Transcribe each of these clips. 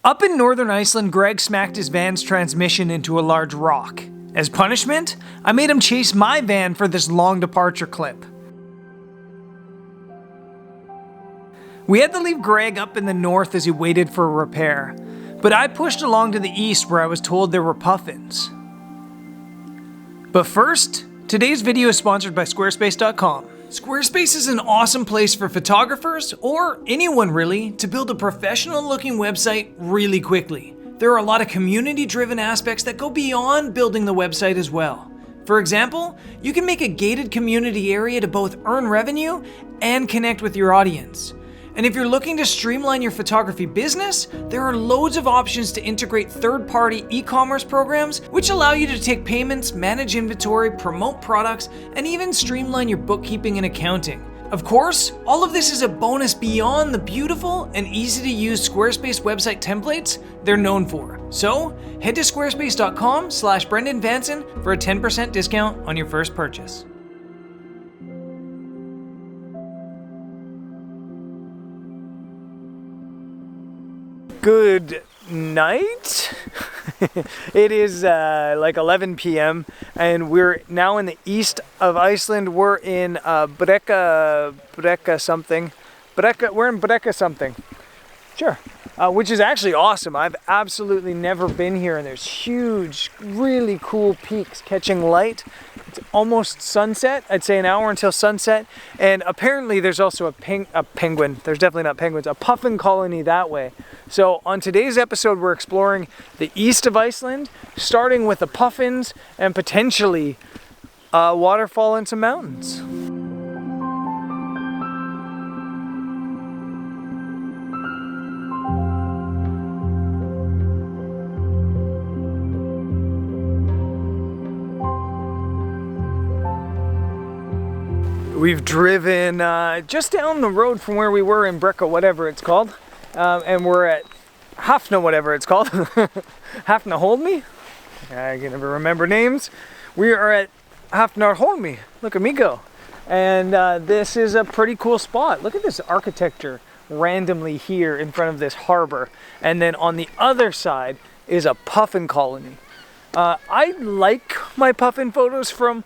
Up in northern Iceland, Greg smacked his van's transmission into a large rock. As punishment, I made him chase my van for this long departure clip. We had to leave Greg up in the north as he waited for a repair, but I pushed along to the east where I was told there were puffins. But first, today's video is sponsored by Squarespace.com. Squarespace is an awesome place for photographers, or anyone really, to build a professional looking website really quickly. There are a lot of community driven aspects that go beyond building the website as well. For example, you can make a gated community area to both earn revenue and connect with your audience. And if you're looking to streamline your photography business, there are loads of options to integrate third-party e-commerce programs, which allow you to take payments, manage inventory, promote products, and even streamline your bookkeeping and accounting. Of course, all of this is a bonus beyond the beautiful and easy-to-use Squarespace website templates they're known for. So, head to squarespace.com/BrendanVanson for a 10% discount on your first purchase. Good night. It is like 11 p.m. and we're now in the east of Iceland. We're in Brekka something. We're in Brekka something. Sure. Which is actually awesome. I've absolutely never been here, and there's huge, really cool peaks catching light. It's almost sunset. I'd say an hour until sunset. And apparently there's also a penguin. There's definitely not penguins. A puffin colony that way. So on today's episode, we're exploring the east of Iceland, starting with the puffins and potentially a waterfall and some mountains. We've driven just down the road from where we were in Brekka, whatever it's called, and we're at Hafna, whatever it's called. Hafna Holmi? I can never remember names. We are at Hafna Holmi. Look at me go. And this is a pretty cool spot. Look at this architecture randomly here in front of this harbor. And then on the other side is a puffin colony. I like my puffin photos from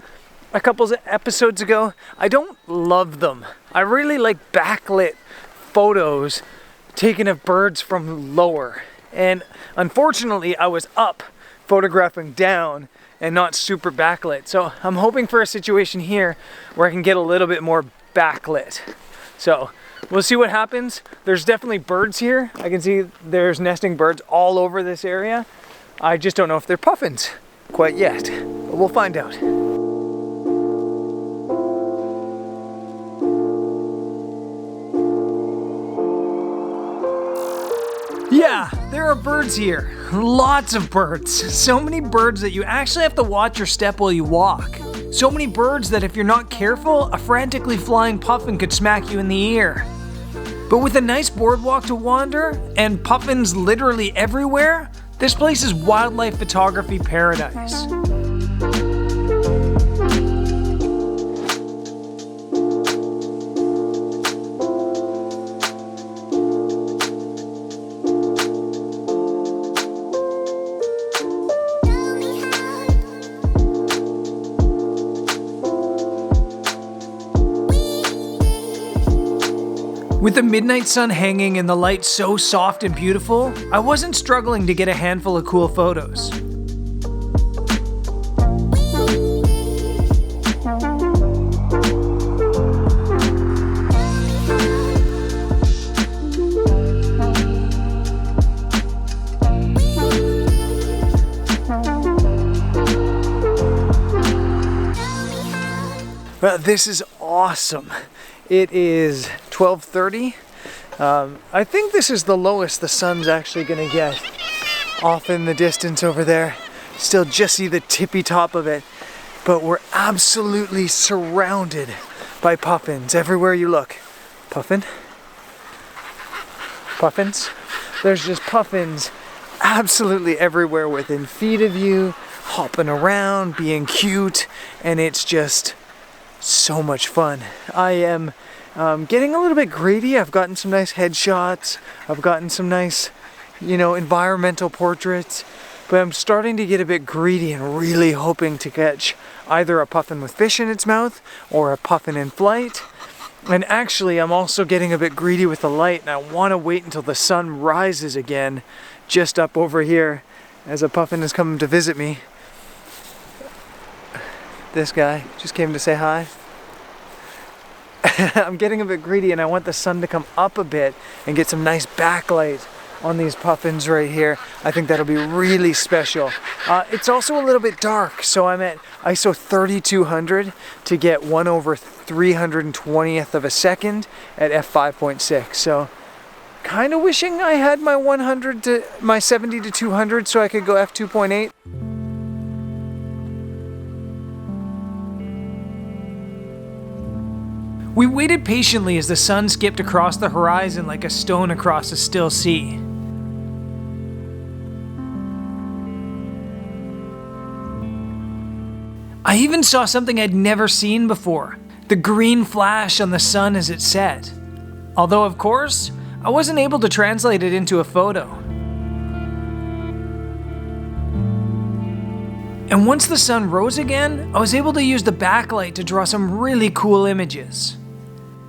a couple episodes ago. I don't love them. I really like backlit photos taken of birds from lower. And unfortunately, I was up photographing down and not super backlit. So I'm hoping for a situation here where I can get a little bit more backlit. So we'll see what happens. There's definitely birds here. I can see there's nesting birds all over this area. I just don't know if they're puffins quite yet, but we'll find out. Yeah, there are birds here. Lots of birds. So many birds that you actually have to watch your step while you walk. So many birds that if you're not careful, a frantically flying puffin could smack you in the ear. But with a nice boardwalk to wander and puffins literally everywhere, this place is wildlife photography paradise. With the midnight sun hanging and the light so soft and beautiful, I wasn't struggling to get a handful of cool photos. This is awesome. It is 12:30. I think this is the lowest the sun's actually gonna get. Off in the distance over there. Still just see the tippy top of it. But we're absolutely surrounded by puffins everywhere you look. Puffin? Puffins? There's just puffins absolutely everywhere within feet of you, hopping around, being cute, and it's just so much fun. I am getting a little bit greedy. I've gotten some nice headshots. I've gotten some nice you know, environmental portraits, but I'm starting to get a bit greedy and really hoping to catch either a puffin with fish in its mouth or a puffin in flight. And actually, I'm also getting a bit greedy with the light, and I want to wait until the sun rises again just up over here as a puffin is coming to visit me. This guy just came to say hi. I'm getting a bit greedy and I want the sun to come up a bit and get some nice backlight on these puffins right here. I think that'll be really special. It's also a little bit dark, so I'm at ISO 3200 to get 1/320th of a second at f5.6. So kind of wishing I had my 70 to 200 so I could go f2.8. We waited patiently as the sun skipped across the horizon like a stone across a still sea. I even saw something I'd never seen before, the green flash on the sun as it set. Although, of course, I wasn't able to translate it into a photo. And once the sun rose again, I was able to use the backlight to draw some really cool images.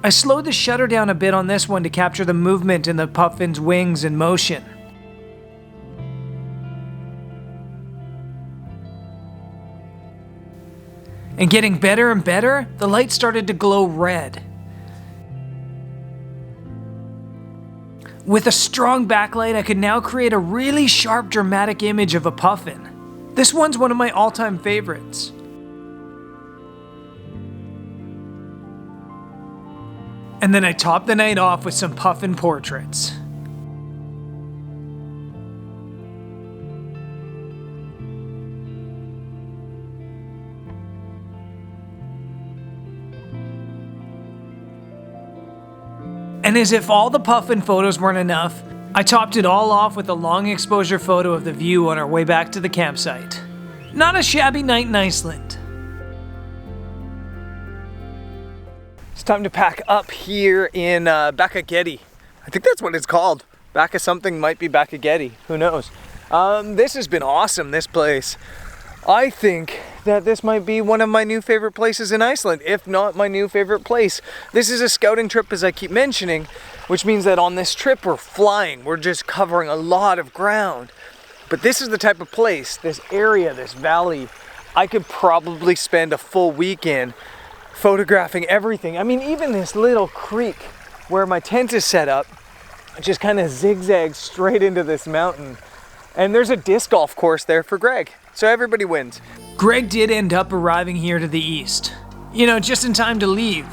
I slowed the shutter down a bit on this one to capture the movement in the puffin's wings in motion. And getting better and better, the light started to glow red. With a strong backlight, I could now create a really sharp, dramatic image of a puffin. This one's one of my all-time favorites. And then I topped the night off with some puffin portraits. And as if all the puffin photos weren't enough, I topped it all off with a long exposure photo of the view on our way back to the campsite. Not a shabby night in Iceland. It's time to pack up here in Bakkagetti. I think that's what it's called. Bakka something, might be Bakkagetti, who knows. This has been awesome, this place. I think that this might be one of my new favorite places in Iceland, if not my new favorite place. This is a scouting trip, as I keep mentioning, which means that on this trip we're flying. We're just covering a lot of ground. But this is the type of place, this area, this valley, I could probably spend a full weekend photographing everything. I mean, even this little creek where my tent is set up, just kind of zigzags straight into this mountain. And there's a disc golf course there for Greg. So everybody wins. Greg did end up arriving here to the east. You know, just in time to leave.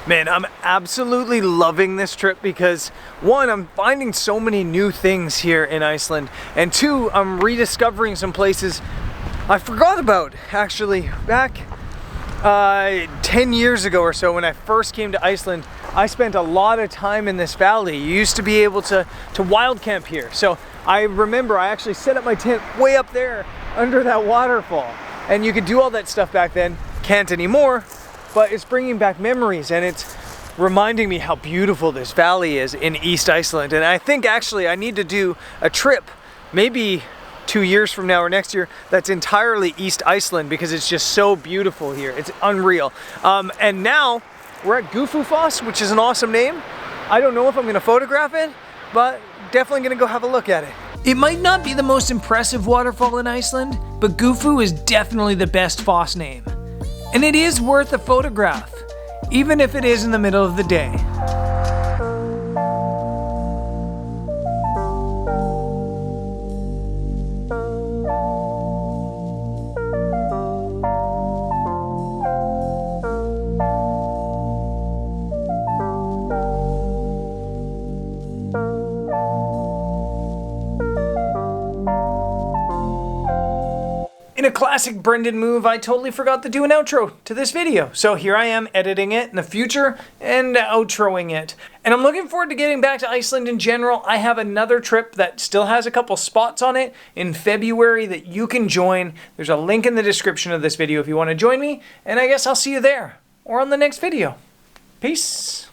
Man, I'm absolutely loving this trip because one, I'm finding so many new things here in Iceland, and two, I'm rediscovering some places I forgot about actually. Back 10 years ago or so when I first came to Iceland, I spent a lot of time in this valley. You used to be able to wild camp here. So I remember I actually set up my tent way up there under that waterfall. And you could do all that stuff back then. Can't anymore, but it's bringing back memories and it's reminding me how beautiful this valley is in East Iceland. And I think actually I need to do a trip, maybe 2 years from now or next year, that's entirely East Iceland because it's just so beautiful here. It's unreal. And now we're at Gufufoss, which is an awesome name. I don't know if I'm gonna photograph it, but definitely gonna go have a look at it. It might not be the most impressive waterfall in Iceland, but Gufu is definitely the best foss name. And it is worth a photograph, even if it is in the middle of the day. In a classic Brendan move, I totally forgot to do an outro to this video. So here I am editing it in the future and outroing it. And I'm looking forward to getting back to Iceland in general. I have another trip that still has a couple spots on it in February that you can join. There's a link in the description of this video if you want to join me. And I guess I'll see you there or on the next video. Peace.